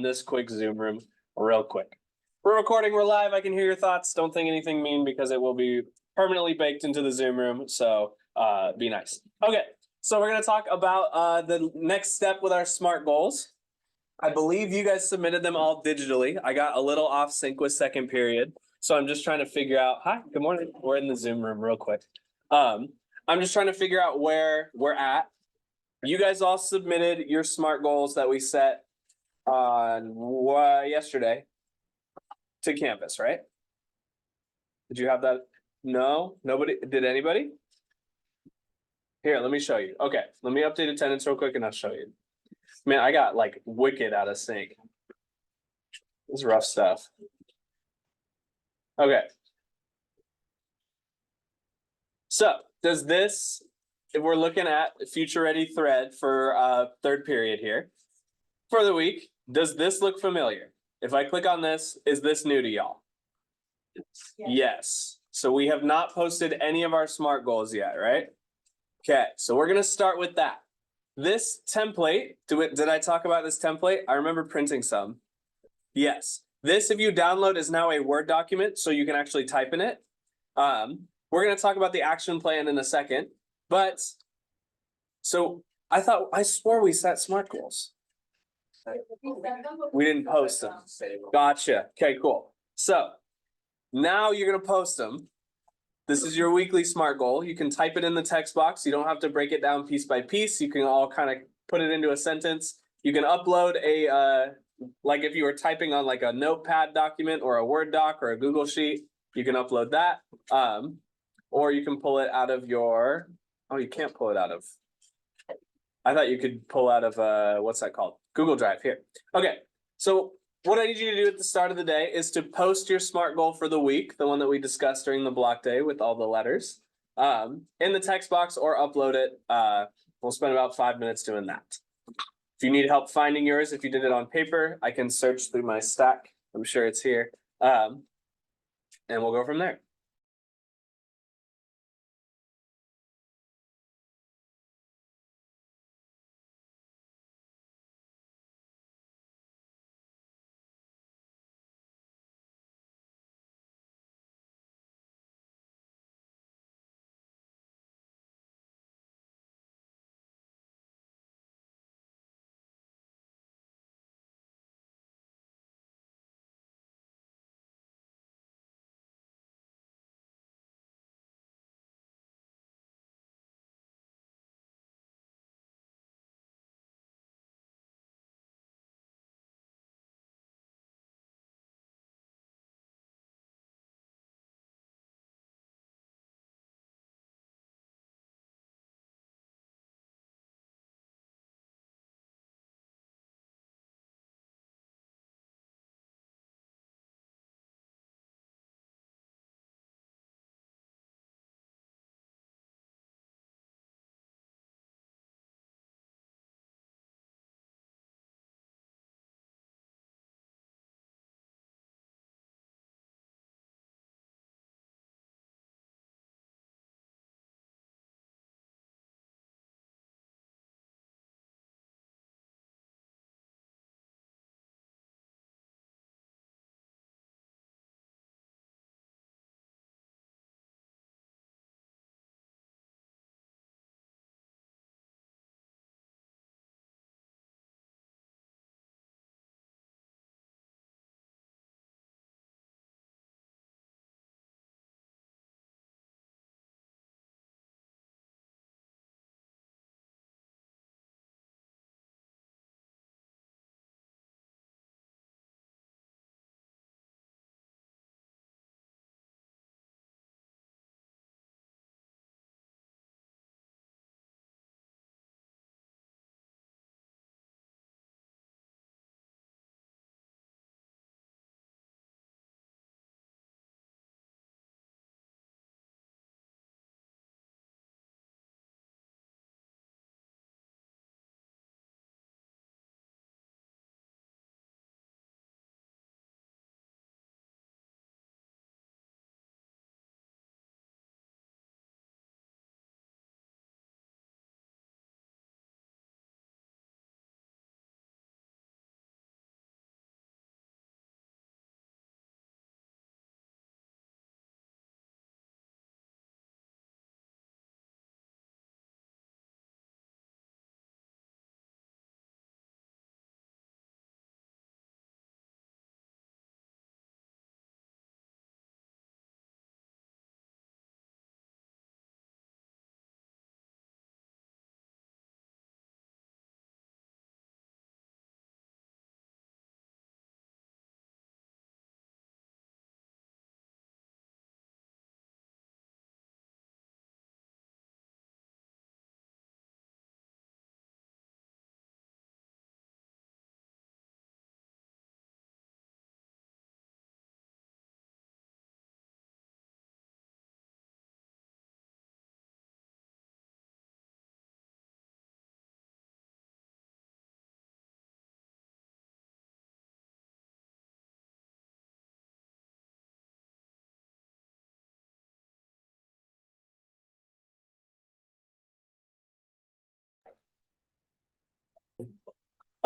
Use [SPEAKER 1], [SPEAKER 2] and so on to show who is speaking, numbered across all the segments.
[SPEAKER 1] this quick Zoom room real quick. We're recording, we're live. I can hear your thoughts. Don't think anything mean because it will be permanently baked into the Zoom room. So be nice. Okay, so we're going to talk about the next step with our SMART goals. I believe you guys submitted them all digitally. I got a little off sync with second period. So I'm just trying to figure out, hi, good morning. We're in the Zoom room real quick. I'm just trying to figure out where we're at. You guys all submitted your SMART goals that we set on yesterday to campus, right? Did you have that? No, nobody, did anybody? Here, let me show you. Okay, let me update attendance real quick and I'll show you. Man, I got like wicked out of sync. This is rough stuff. Okay. So does this, if we're looking at future ready thread for third period here for the week, does this look familiar? If I click on this, is this new to y'all? Yes. So we have not posted any of our SMART goals yet, right? Okay, so we're gonna start with that. This template, did I talk about this template? I remember printing some. Yes. This, if you download, is now a Word document, so you can actually type in it. We're gonna talk about the action plan in a second, but so I swore we set SMART goals. We didn't post them. Gotcha. Okay, cool. So now you're gonna post them. This is your weekly SMART goal. You can type it in the text box. You don't have to break it down piece by piece. You can all kind of put it into a sentence. You can upload a, like if you were typing on like a notepad document or a Word doc or a Google Sheet, you can upload that. Or you can pull it out of your, oh, you can't pull it out of, I thought you could pull out of, what's that called? Google Drive here. Okay, so what I need you to do at the start of the day is to post your SMART goal for the week, the one that we discussed during the block day with all the letters, in the text box or upload it. We'll spend about 5 minutes doing that. If you need help finding yours, if you did it on paper, I can search through my stack. I'm sure it's here. And we'll go from there.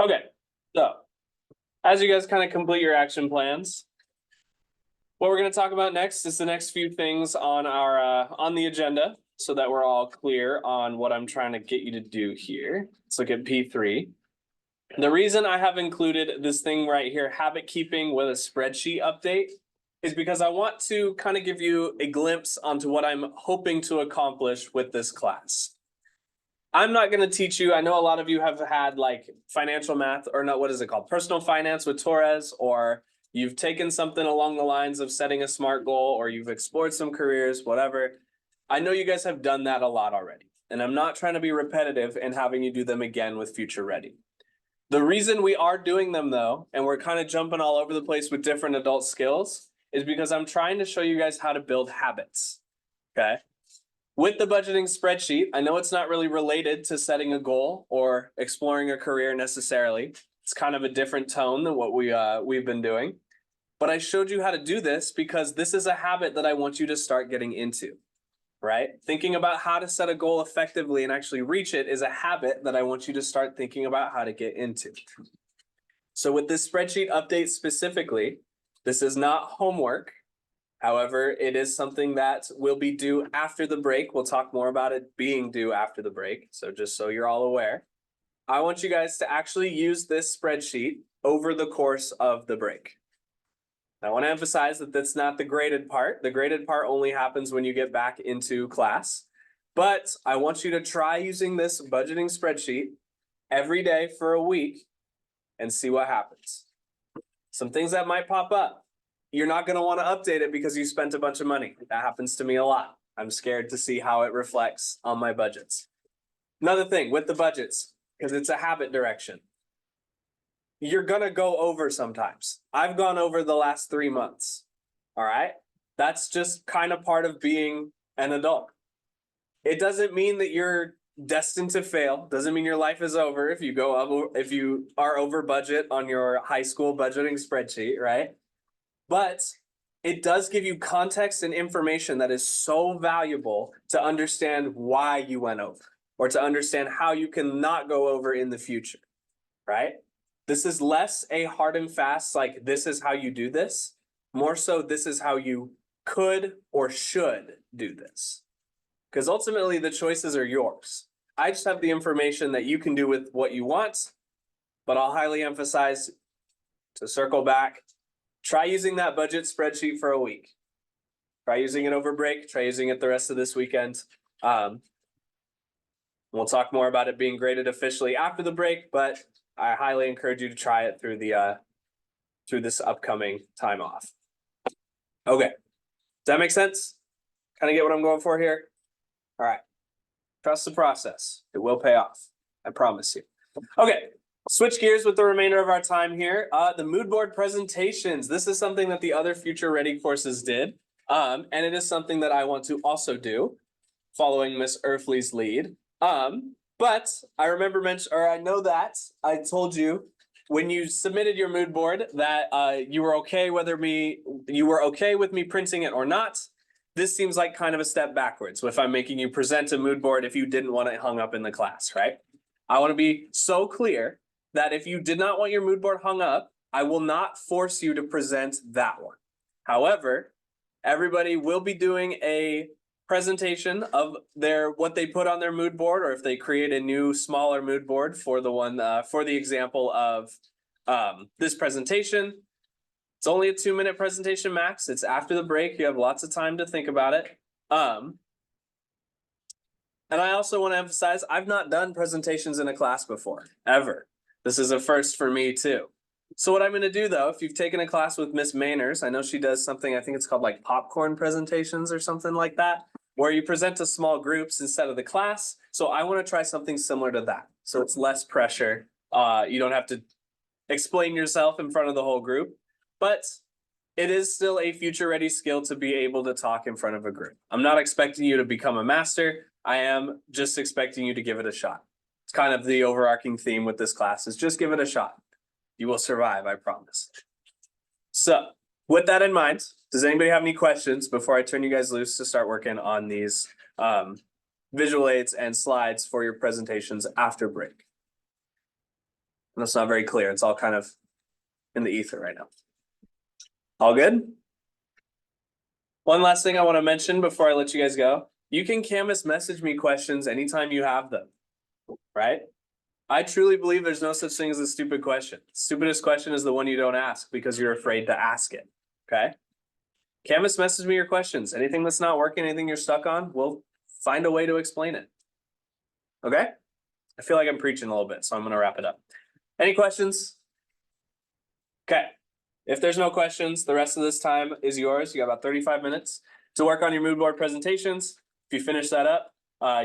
[SPEAKER 1] Okay, so as you guys kind of complete your action plans, what we're going to talk about next is the next few things on our on the agenda so that we're all clear on what I'm trying to get you to do here. Let's look at P3. The reason I have included this thing right here, habit keeping with a spreadsheet update, is because I want to kind of give you a glimpse onto what I'm hoping to accomplish with this class. I'm not going to teach you. I know a lot of you have had like financial math, or not, what is it called? Personal finance with Thurs, or you've taken something along the lines of setting a SMART goal, or you've explored some careers, whatever. I know you guys have done that a lot already, and I'm not trying to be repetitive and having you do them again with Future Ready. The reason we are doing them though, and we're kind of jumping all over the place with different adult skills, is because I'm trying to show you guys how to build habits, okay? With the budgeting spreadsheet, I know it's not really related to setting a goal or exploring a career necessarily. It's kind of a different tone than what we've been doing. But I showed you how to do this because this is a habit that I want you to start getting into, right? Thinking about how to set a goal effectively and actually reach it is a habit that I want you to start thinking about how to get into. So with this spreadsheet update specifically, this is not homework. However, it is something that will be due after the break. We'll talk more about it being due after the break. So just so you're all aware, I want you guys to actually use this spreadsheet over the course of the break. I want to emphasize that that's not the graded part. The graded part only happens when you get back into class. But I want you to try using this budgeting spreadsheet every day for a week and see what happens. Some things that might pop up. You're not going to want to update it because you spent a bunch of money. That happens to me a lot. I'm scared to see how it reflects on my budgets. Another thing with the budgets, because it's a habit direction, you're going to go over sometimes. I've gone over the last 3 months. All right. That's just kind of part of being an adult. It doesn't mean that you're destined to fail. Doesn't mean your life is over if you are over budget on your high school budgeting spreadsheet, right? But it does give you context and information that is so valuable to understand why you went over, or to understand how you can not go over in the future, right? This is less a hard and fast, like this is how you do this, more so this is how you could or should do this. Because ultimately the choices are yours. I just have the information that you can do with what you want, but I'll highly emphasize, to circle back, try using that budget spreadsheet for a week. Try using it over break. Try using it the rest of this weekend. We'll talk more about it being graded officially after the break, but I highly encourage you to try it through this upcoming time off. Okay, does that make sense? Kind of get what I'm going for here? All right, trust the process. It will pay off. I promise you. Okay. Switch gears with the remainder of our time here. The mood board presentations. This is something that the other Future Ready courses did. And it is something that I want to also do, following Miss Earthley's lead. But I remember I know that I told you when you submitted your mood board that you were okay with me printing it or not. This seems like kind of a step backwards if I'm making you present a mood board if you didn't want it hung up in the class, right? I want to be so clear that if you did not want your mood board hung up, I will not force you to present that one. However, everybody will be doing a presentation of what they put on their mood board, or if they create a new smaller mood board for the example of this presentation. It's only a 2-minute presentation max. It's after the break. You have lots of time to think about it. And I also want to emphasize, I've not done presentations in a class before, ever. This is a first for me too. So what I'm going to do though, if you've taken a class with Miss Mainers, I know she does something, I think it's called like popcorn presentations or something like that, where you present to small groups instead of the class. So I want to try something similar to that. So it's less pressure. You don't have to explain yourself in front of the whole group, but it is still a Future Ready skill to be able to talk in front of a group. I'm not expecting you to become a master. I am just expecting you to give it a shot. It's kind of the overarching theme with this class is just give it a shot. You will survive, I promise. So with that in mind, does anybody have any questions before I turn you guys loose to start working on these visual aids and slides for your presentations after break? That's not very clear. It's all kind of in the ether right now. All good? One last thing I want to mention before I let you guys go. You can Canvas message me questions anytime you have them, right? I truly believe there's no such thing as a stupid question. Stupidest question is the one you don't ask because you're afraid to ask it, okay? Canvas message me your questions. Anything that's not working, anything you're stuck on, we'll find a way to explain it. Okay? I feel like I'm preaching a little bit, so I'm going to wrap it up. Any questions? Okay. If there's no questions, the rest of this time is yours. You got about 35 minutes to work on your mood board presentations. If you finish that up,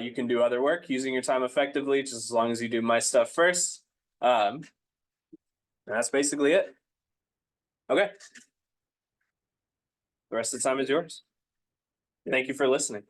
[SPEAKER 1] you can do other work using your time effectively, just as long as you do my stuff first. That's basically it. Okay. The rest of the time is yours. Thank you for listening.